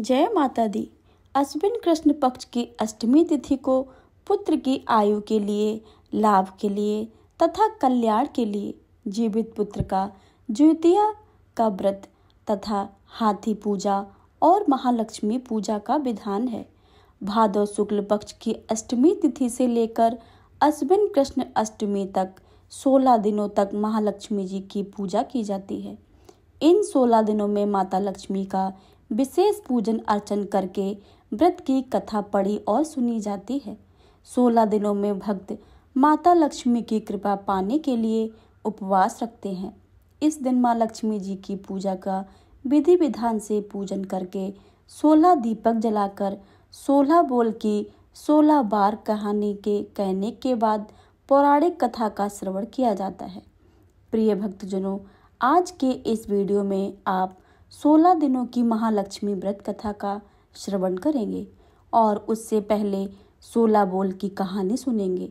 जय माता दी। अश्विन कृष्ण पक्ष की अष्टमी तिथि को पुत्र की आयु के लिए, लाभ के लिए तथा कल्याण के लिए जीवित पुत्र का द्वितीया का व्रत तथा हाथी पूजा और महालक्ष्मी पूजा का विधान है। भादव शुक्ल पक्ष की अष्टमी तिथि से लेकर अश्विन कृष्ण अष्टमी तक 16 दिनों तक महालक्ष्मी जी की पूजा की जाती है। इन 16 दिनों में माता लक्ष्मी का विशेष पूजन अर्चन करके व्रत की कथा पढ़ी और सुनी जाती है। 16 दिनों में भक्त माता लक्ष्मी की कृपा पाने के लिए उपवास रखते हैं। इस दिन माँ लक्ष्मी जी की पूजा का विधि विधान से पूजन करके 16 दीपक जलाकर 16 बोल की 16 बार कहानी के कहने के बाद पौराणिक कथा का श्रवण किया जाता है। प्रिय भक्तजनों, आज के इस वीडियो में आप 16 दिनों की महालक्ष्मी व्रत कथा का श्रवण करेंगे और उससे पहले 16 बोल की कहानी सुनेंगे।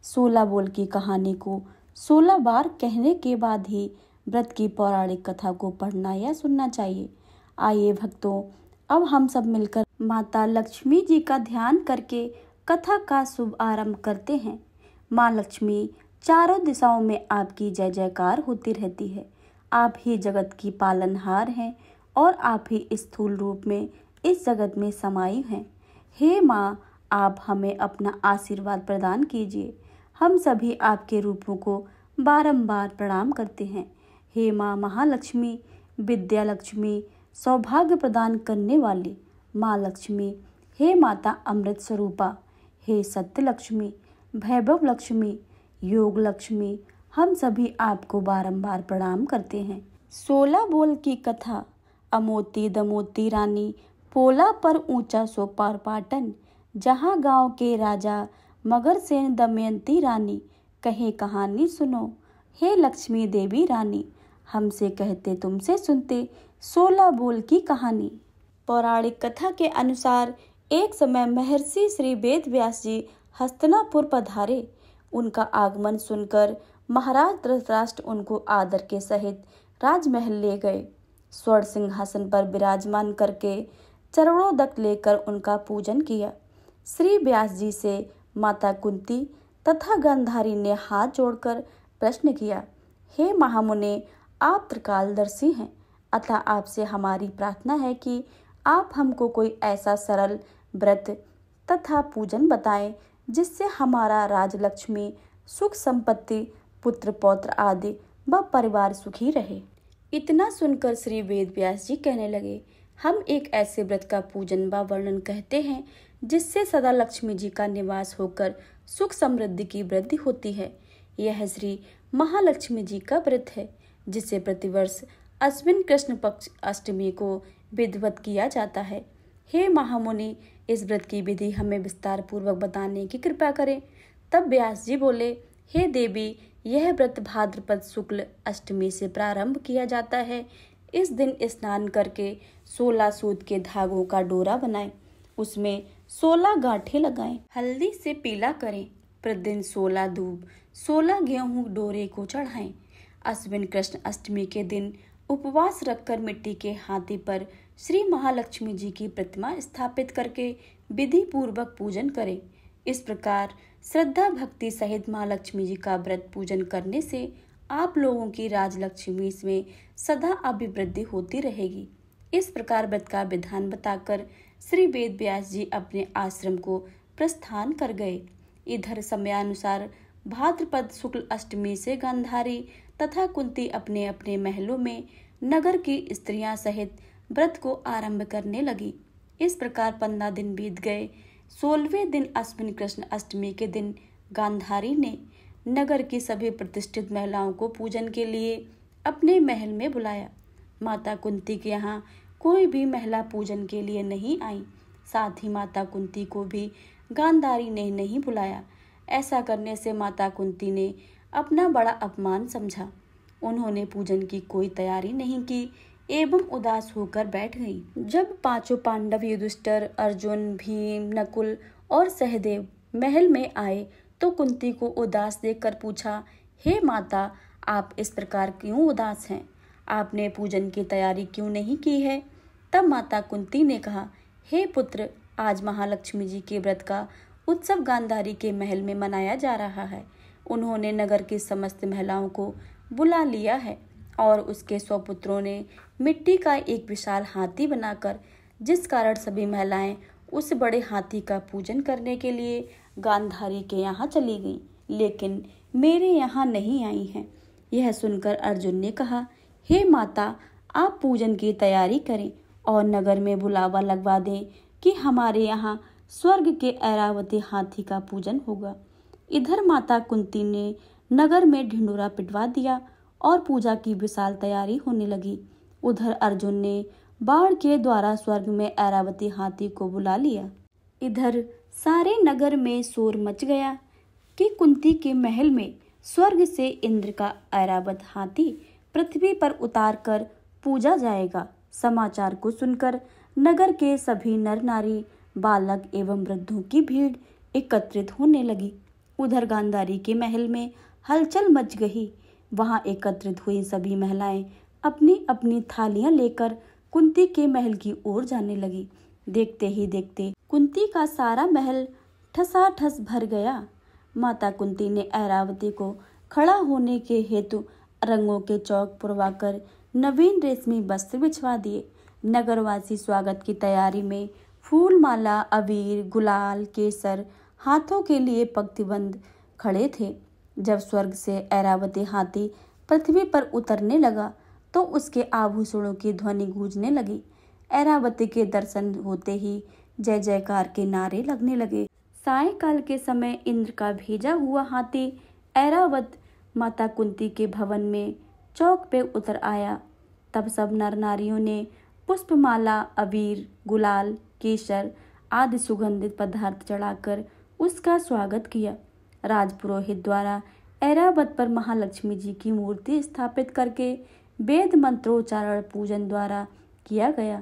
16 बोल की कहानी को 16 बार कहने के बाद ही व्रत की पौराणिक कथा को पढ़ना या सुनना चाहिए। आइए भक्तों, अब हम सब मिलकर माता लक्ष्मी जी का ध्यान करके कथा का शुभ आरंभ करते हैं। माँ लक्ष्मी, चारों दिशाओं में आपकी जय जयकार होती रहती है। आप ही जगत की पालनहार हैं और आप ही स्थूल रूप में इस जगत में समाई हैं। हे माँ, आप हमें अपना आशीर्वाद प्रदान कीजिए। हम सभी आपके रूपों को बारंबार प्रणाम करते हैं। हे माँ महालक्ष्मी, विद्या लक्ष्मी, सौभाग्य प्रदान करने वाली माँ लक्ष्मी, हे माता अमृत स्वरूपा, हे सत्य लक्ष्मी, वैभव लक्ष्मी, योग लक्ष्मी, हम सभी आपको बारंबार प्रणाम करते हैं। 16 बोल की कथा। अमोती दमोती रानी, पोला पर ऊंचा सो पार पाटन, जहाँ गांव के राजा मगरसेन दमयंती रानी, कहे कहानी सुनो, हे लक्ष्मी देवी रानी, हमसे कहते तुमसे सुनते 16 बोल की कहानी। पौराणिक कथा के अनुसार एक समय महर्षि श्री वेद व्यास जी हस्तिनापुर पधारे। उनका आगमन सुनकर महाराज धृतराष्ट्र उनको आदर के सहित राजमहल ले गए। स्वर्ण सिंहासन पर विराजमान करके चरणोदक लेकर उनका पूजन किया। श्री व्यास जी से माता कुंती तथा गांधारी ने हाथ जोड़कर प्रश्न किया, हे महामुने, आप त्रिकालदर्शी हैं, अतः आपसे हमारी प्रार्थना है कि आप हमको कोई ऐसा सरल व्रत तथा पूजन बताएं जिससे हमारा राजलक्ष्मी, सुख संपत्ति, पुत्र पौत्र आदि व परिवार सुखी रहे। इतना सुनकर श्री वेद व्यास जी कहने लगे, हम एक ऐसे व्रत का पूजन व वर्णन कहते हैं जिससे सदा लक्ष्मी जी का निवास होकर सुख समृद्धि की वृद्धि होती है। यह श्री महालक्ष्मी जी का व्रत है जिसे प्रतिवर्ष अश्विन कृष्ण पक्ष अष्टमी को विधिवत किया जाता है। हे महामुनि, इस व्रत की विधि हमें विस्तार पूर्वक बताने की कृपा करें। तब व्यास जी बोले, हे देवी, यह व्रत भाद्रपद शुक्ल अष्टमी से प्रारंभ किया जाता है। इस दिन स्नान करके 16 सूत के धागों का डोरा बनाएं, उसमें 16 गांठें लगाएं, हल्दी से पीला करें, प्रतिदिन 16 दूब 16 गेहूं डोरे को चढ़ाएं। अश्विन कृष्ण अष्टमी के दिन उपवास रखकर मिट्टी के हाथी पर श्री महालक्ष्मी जी की प्रतिमा स्थापित करके विधि पूर्वक पूजन करें। इस प्रकार श्रद्धा भक्ति सहित माँ लक्ष्मी जी का व्रत पूजन करने से आप लोगों की राजलक्ष्मी में सदा अभिवृद्धि होती रहेगी। इस प्रकार व्रत का विधान बताकर श्री वेद व्यास जी अपने आश्रम को प्रस्थान कर गए। इधर समयानुसार भाद्रपद शुक्ल अष्टमी से गांधारी तथा कुंती अपने अपने महलों में नगर की स्त्रियां सहित व्रत को आरंभ करने लगी। इस प्रकार 15 दिन बीत गए। 16वें दिन अश्विन कृष्ण अष्टमी के दिन गांधारी ने नगर की सभी प्रतिष्ठित महिलाओं को पूजन के लिए अपने महल में बुलाया। माता कुंती के यहाँ कोई भी महिला पूजन के लिए नहीं आई। साथ ही माता कुंती को भी गांधारी ने नहीं बुलाया। ऐसा करने से माता कुंती ने अपना बड़ा अपमान समझा। उन्होंने पूजन की कोई तैयारी नहीं की एवं उदास होकर बैठ गई। जब पांचों पांडव युधिष्ठिर, अर्जुन, भीम, नकुल और सहदेव महल में आए तो कुंती को उदास देखकर पूछा, हे माता, आप इस प्रकार क्यों उदास हैं? आपने पूजन की तैयारी क्यों नहीं की है? तब माता कुंती ने कहा, हे पुत्र, आज महालक्ष्मी जी के व्रत का उत्सव गांधारी के महल में मनाया जा रहा है। उन्होंने नगर की समस्त महिलाओं को बुला लिया है और उसके 100 पुत्रों ने मिट्टी का एक विशाल हाथी बनाकर, जिस कारण सभी महिलाएं उस बड़े हाथी का पूजन करने के लिए गांधारी के यहाँ चली गईं, लेकिन मेरे यहाँ नहीं आई हैं। यह सुनकर अर्जुन ने कहा, हे माता, आप पूजन की तैयारी करें और नगर में बुलावा लगवा दें कि हमारे यहाँ स्वर्ग के ऐरावती हाथी का पूजन होगा। इधर माता कुंती ने नगर में ढिंढोरा पिटवा दिया और पूजा की विशाल तैयारी होने लगी। उधर अर्जुन ने बाण के द्वारा स्वर्ग में ऐरावती हाथी को बुला लिया। इधर सारे नगर में शोर मच गया कि कुंती के महल में स्वर्ग से इंद्र का ऐरावत हाथी पृथ्वी पर उतार कर पूजा जाएगा। समाचार को सुनकर नगर के सभी नर नारी, बालक एवं वृद्धों की भीड़ एकत्रित होने लगी। उधर गांधारी के महल में हलचल मच गई। वहां एकत्रित हुई सभी महिलाएं अपनी अपनी थालियां लेकर कुंती के महल की ओर जाने लगी। देखते ही देखते कुंती का सारा महल ठसाठस भर गया। माता कुंती ने ऐरावती को खड़ा होने के हेतु रंगों के चौक पुरवाकर नवीन रेशमी वस्त्र बिछवा दिए। नगरवासी स्वागत की तैयारी में फूल माला, अबीर, गुलाल, केसर हाथों के लिए पंक्तिबंद खड़े थे। जब स्वर्ग से ऐरावती हाथी पृथ्वी पर उतरने लगा तो उसके आभूषणों की ध्वनि गूंजने लगी। ऐरावती के दर्शन होते ही जय जयकार के नारे लगने लगे। सायंकाल के समय इंद्र का भेजा हुआ हाथी ऐरावत माता कुंती के भवन में चौक पे उतर आया। तब सब नर नारियों ने पुष्पमाला, अबीर, गुलाल, केसर आदि सुगंधित पदार्थ चढ़ाकर उसका स्वागत किया। राजपुरोहित द्वारा ऐरावत पर महालक्ष्मी जी की मूर्ति स्थापित करके वेद मंत्रोच्चारण पूजन द्वारा किया गया।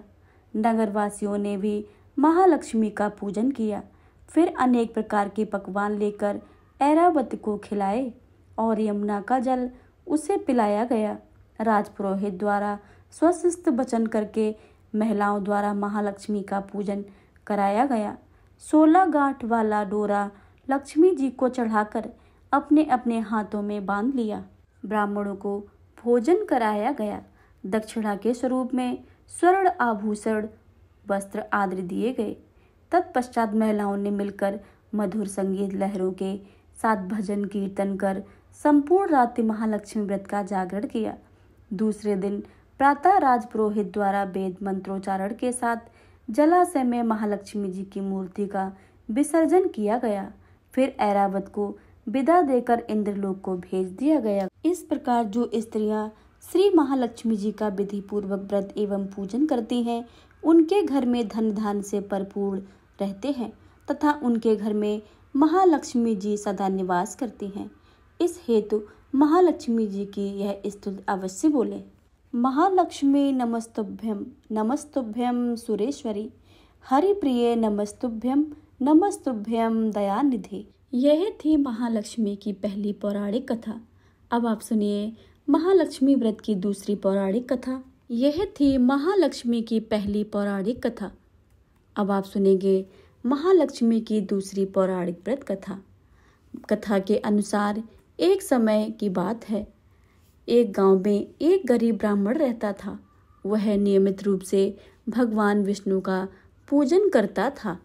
नगरवासियों ने भी महालक्ष्मी का पूजन किया। फिर अनेक प्रकार के पकवान लेकर ऐरावत को खिलाए और यमुना का जल उसे पिलाया गया। राजपुरोहित द्वारा स्वस्तिक वचन करके महिलाओं द्वारा महालक्ष्मी का पूजन कराया गया। 16 गांठ वाला डोरा लक्ष्मी जी को चढ़ाकर अपने अपने हाथों में बांध लिया। ब्राह्मणों को भोजन कराया गया। दक्षिणा के स्वरूप में स्वर्ण आभूषण, वस्त्र आदि दिए गए। तत्पश्चात महिलाओं ने मिलकर मधुर संगीत लहरों के साथ भजन कीर्तन कर संपूर्ण रात्रि महालक्ष्मी व्रत का जागरण किया। दूसरे दिन प्रातः राजपुरोहित द्वारा वेद मंत्रोच्चारण के साथ जलाशय में महालक्ष्मी जी की मूर्ति का विसर्जन किया गया। फिर ऐरावत को विदा देकर इंद्रलोक को भेज दिया गया। इस प्रकार जो स्त्रियां श्री महालक्ष्मी जी का विधि पूर्वक व्रत एवं पूजन करती हैं, उनके घर में धन धान से भरपूर रहते हैं तथा उनके घर में महालक्ष्मी जी सदा निवास करती हैं। इस हेतु महालक्ष्मी जी की यह स्तुति अवश्य बोले। महालक्ष्मी नमस्तुभ्यं, नमस्तुभ्यं सुरेश्वरी, हरिप्रिये नमस्तुभ्यं, नमस्तुभ्यं दयानिधे। यह थी महालक्ष्मी की पहली पौराणिक कथा। अब आप सुनिए महालक्ष्मी व्रत की दूसरी पौराणिक कथा। यह थी महालक्ष्मी की पहली पौराणिक कथा। अब आप सुनेंगे महालक्ष्मी की दूसरी पौराणिक व्रत कथा। कथा के अनुसार एक समय की बात है। एक गांव में एक गरीब ब्राह्मण रहता था। वह नियमित रूप से भगवान विष्णु का पूजन करता था।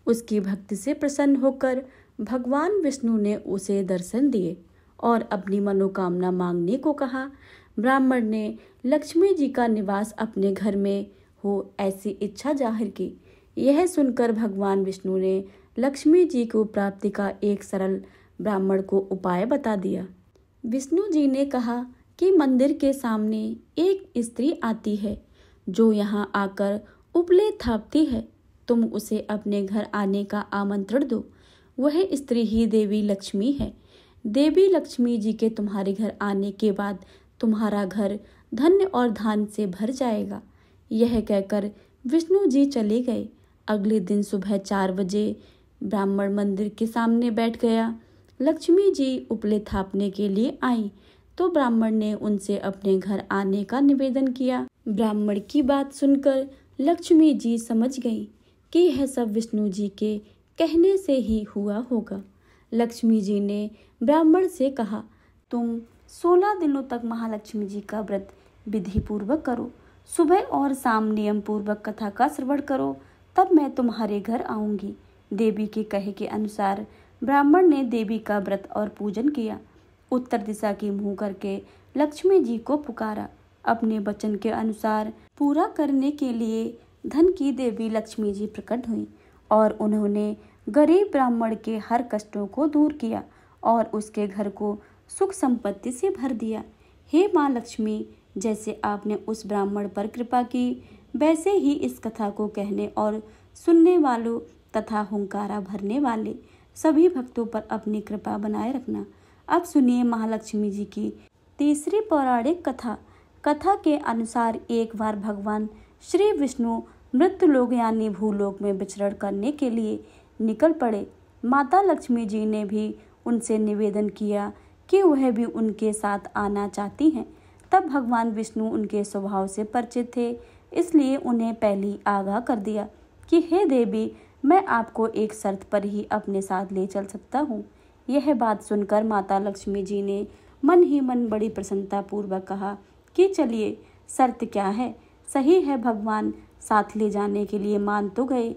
उसकी भक्ति से प्रसन्न होकर भगवान विष्णु ने उसे दर्शन दिए और अपनी मनोकामना मांगने को कहा। ब्राह्मण ने लक्ष्मी जी का निवास अपने घर में हो ऐसी इच्छा जाहिर की। यह सुनकर भगवान विष्णु ने लक्ष्मी जी को प्राप्ति का एक सरल ब्राह्मण को उपाय बता दिया। विष्णु जी ने कहा कि मंदिर के सामने एक स्त्री आती है जो यहाँ आकर उपले थापती है। तुम उसे अपने घर आने का आमंत्रण दो। वह स्त्री ही देवी लक्ष्मी है। देवी लक्ष्मी जी के तुम्हारे घर आने के बाद तुम्हारा घर धन्य और धान से भर जाएगा। यह कहकर विष्णु जी चले गए। अगले दिन सुबह 4 बजे ब्राह्मण मंदिर के सामने बैठ गया। लक्ष्मी जी उपले थापने के लिए आई तो ब्राह्मण ने उनसे अपने घर आने का निवेदन किया। ब्राह्मण की बात सुनकर लक्ष्मी जी समझ गई कि यह सब विष्णु जी के कहने से ही हुआ होगा। लक्ष्मी जी ने ब्राह्मण से कहा, तुम 16 दिनों तक महालक्ष्मी जी का व्रत विधि पूर्वक करो। सुबह और शाम नियम पूर्वक कथा का श्रवण करो, तब मैं तुम्हारे घर आऊंगी। देवी के कहे के अनुसार ब्राह्मण ने देवी का व्रत और पूजन किया। उत्तर दिशा की मुंह करके लक्ष्मी जी को पुकारा। अपने वचन के अनुसार पूरा करने के लिए धन की देवी लक्ष्मी जी प्रकट हुई और उन्होंने गरीब ब्राह्मण के हर कष्टों को दूर किया और उसके घर को सुख संपत्ति से भर दिया। हे माँ लक्ष्मी, जैसे आपने उस ब्राह्मण पर कृपा की, वैसे ही इस कथा को कहने और सुनने वालों तथा हुंकारा भरने वाले सभी भक्तों पर अपनी कृपा बनाए रखना। अब सुनिए महालक्ष्मी जी की तीसरी पौराणिक कथा। कथा के अनुसार एक बार भगवान श्री विष्णु मृत्युलोक यानी भूलोक में विचरण करने के लिए निकल पड़े। माता लक्ष्मी जी ने भी उनसे निवेदन किया कि वह भी उनके साथ आना चाहती हैं। तब भगवान विष्णु उनके स्वभाव से परिचित थे, इसलिए उन्हें पहले ही आगाह कर दिया कि हे देवी, मैं आपको एक शर्त पर ही अपने साथ ले चल सकता हूँ। यह बात सुनकर माता लक्ष्मी जी ने मन ही मन बड़ी प्रसन्नता पूर्वक कहा कि चलिए, शर्त क्या है? सही है, भगवान साथ ले जाने के लिए मान तो गए।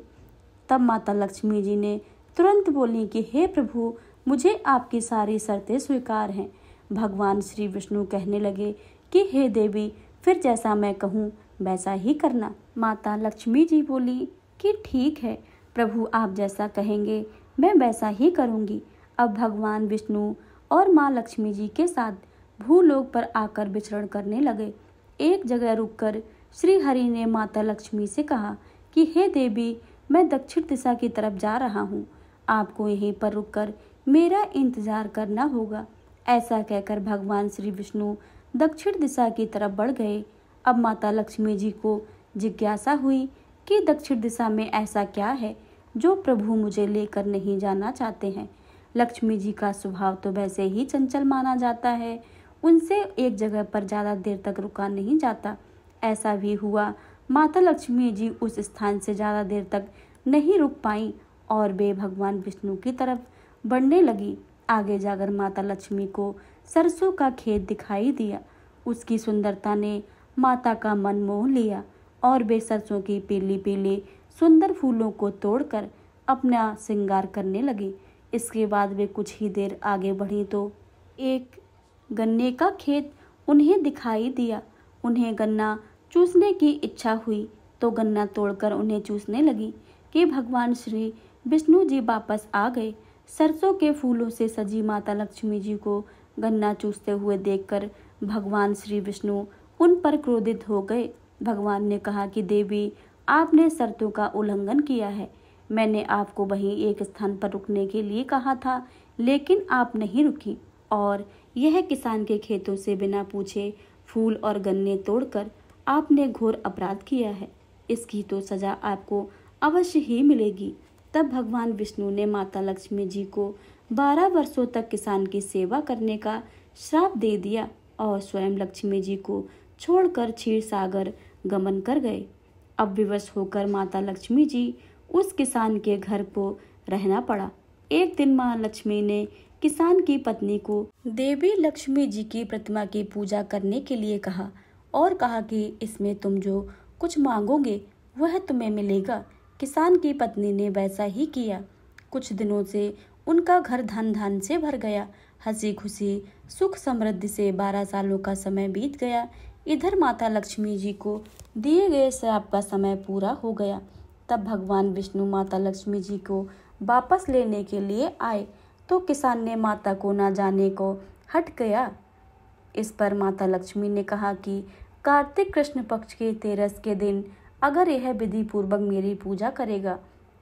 तब माता लक्ष्मी जी ने तुरंत बोली कि हे प्रभु, मुझे आपकी सारी शर्तें स्वीकार हैं। भगवान श्री विष्णु कहने लगे कि हे देवी, फिर जैसा मैं कहूँ वैसा ही करना। माता लक्ष्मी जी बोली कि ठीक है प्रभु, आप जैसा कहेंगे मैं वैसा ही करूँगी। अब भगवान विष्णु और माँ लक्ष्मी जी के साथ भूलोक पर आकर विचरण करने लगे। एक जगह रुककर श्री हरि ने माता लक्ष्मी से कहा कि हे देवी, मैं दक्षिण दिशा की तरफ जा रहा हूँ, आपको यहीं पर रुककर मेरा इंतजार करना होगा। ऐसा कहकर भगवान श्री विष्णु दक्षिण दिशा की तरफ बढ़ गए। अब माता लक्ष्मी जी को जिज्ञासा हुई कि दक्षिण दिशा में ऐसा क्या है जो प्रभु मुझे लेकर नहीं जाना चाहते हैं। लक्ष्मी जी का स्वभाव तो वैसे ही चंचल माना जाता है, उनसे एक जगह पर ज़्यादा देर तक रुका नहीं जाता। ऐसा भी हुआ, माता लक्ष्मी जी उस स्थान से ज़्यादा देर तक नहीं रुक पाई और वे भगवान विष्णु की तरफ बढ़ने लगी। आगे जाकर माता लक्ष्मी को सरसों का खेत दिखाई दिया। उसकी सुंदरता ने माता का मन मोह लिया और वे सरसों की पीली पीली सुंदर फूलों को तोड़कर अपना श्रृंगार करने लगी। इसके बाद वे कुछ ही देर आगे बढ़ी तो एक गन्ने का खेत उन्हें दिखाई दिया। उन्हें गन्ना चूसने की इच्छा हुई तो गन्ना तोड़कर उन्हें चूसने लगी कि भगवान श्री विष्णु जी वापस आ गए। सरसों के फूलों से सजी माता लक्ष्मी जी को गन्ना चूसते हुए देखकर भगवान श्री विष्णु उन पर क्रोधित हो गए। भगवान ने कहा कि देवी, आपने शर्तों का उल्लंघन किया है। मैंने आपको वहीं एक स्थान पर रुकने के लिए कहा था, लेकिन आप नहीं रुकी और यह किसान के खेतों से बिना पूछे फूल और गन्ने तोड़कर आपने घोर अपराध किया है। इसकी तो सजा आपको अवश्य ही मिलेगी। तब भगवान विष्णु ने माता लक्ष्मी जी को 12 वर्षों तक किसान की सेवा करने का श्राप दे दिया और स्वयं लक्ष्मी जी को छोड़कर क्षीर सागर गमन कर गए। अब विवश होकर माता लक्ष्मी जी उस किसान के घर को रहना पड़ा। एक दिन माँ लक्ष्मी ने किसान की पत्नी को देवी लक्ष्मी जी की प्रतिमा की पूजा करने के लिए कहा और कहा कि इसमें तुम जो कुछ मांगोगे वह तुम्हें मिलेगा। किसान की पत्नी ने वैसा ही किया। कुछ दिनों से उनका घर धन धान से भर गया। हंसी खुशी सुख समृद्धि से 12 सालों का समय बीत गया। इधर माता लक्ष्मी जी को दिए गए श्राप का समय पूरा हो गया। तब भगवान विष्णु माता लक्ष्मी जी को वापस लेने के लिए आए तो किसान ने माता को ना जाने को हट गया। इस पर माता लक्ष्मी ने कहा कि कार्तिक कृष्ण पक्ष के 13 के दिन अगर यह विधि पूर्वक मेरी पूजा करेगा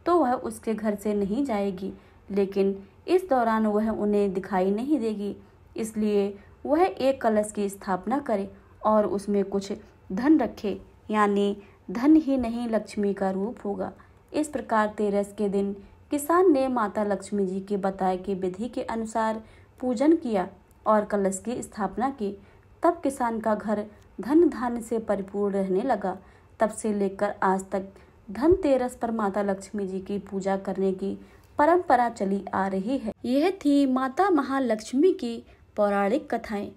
तो वह उसके घर से नहीं जाएगी, लेकिन इस दौरान वह उन्हें दिखाई नहीं देगी। इसलिए वह एक कलश की स्थापना करे और उसमें कुछ धन रखे, यानी धन ही नहीं लक्ष्मी का रूप होगा। इस प्रकार 13 के दिन किसान ने माता लक्ष्मी जी के बताए की विधि के अनुसार पूजन किया और कलश की स्थापना की। तब किसान का घर धन धान्य से परिपूर्ण रहने लगा। तब से लेकर आज तक धनतेरस पर माता लक्ष्मी जी की पूजा करने की परंपरा चली आ रही है। यह थी माता महालक्ष्मी की पौराणिक कथाएं।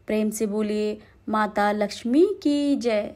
प्रेम से बोलिए माता लक्ष्मी की जय।